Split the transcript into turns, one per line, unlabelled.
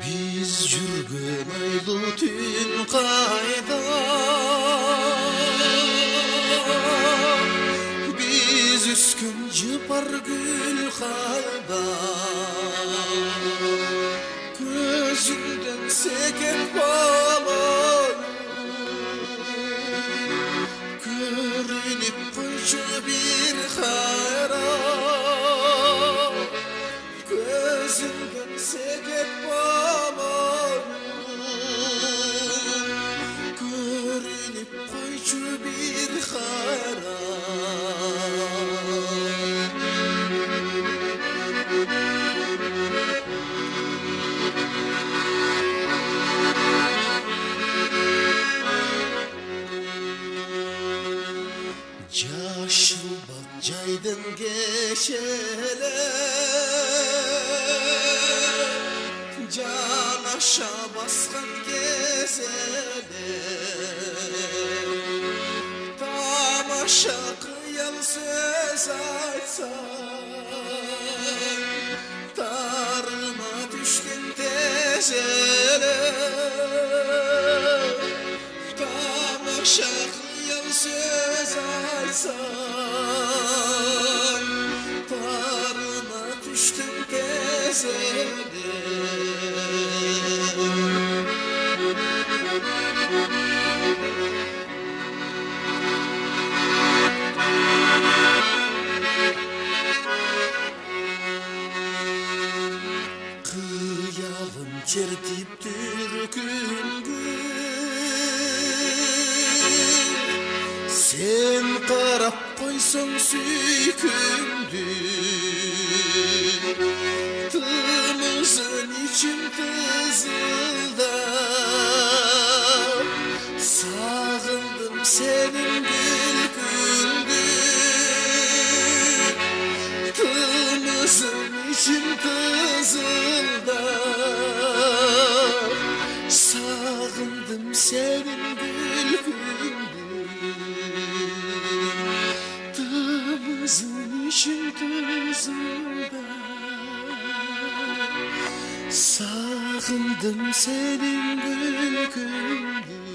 Biz жүрген айлы түн қайда, biz өскен жыпар гүл қайда, көзіңден секет балай көрініп қойшы бір қайра, көзіңден секет балай көрініп қойшы бір қайра. Yaşıl bak caydın geçele, can aşağı baskan gezele, tamaşa kıyal söz açsan, tarıma düştün tezele, tamaşa kıyal söz açsan, tarıma düştün tezele. Kıyalım çertip türküngü, sen qarap qoysan süykümdü, tımızın için tızıldap, sağındım senin gülkündü, tımızın için tızıldap, sağındım senin gülkündü, tımızın için tızıldap, sağındım senin gülkündü.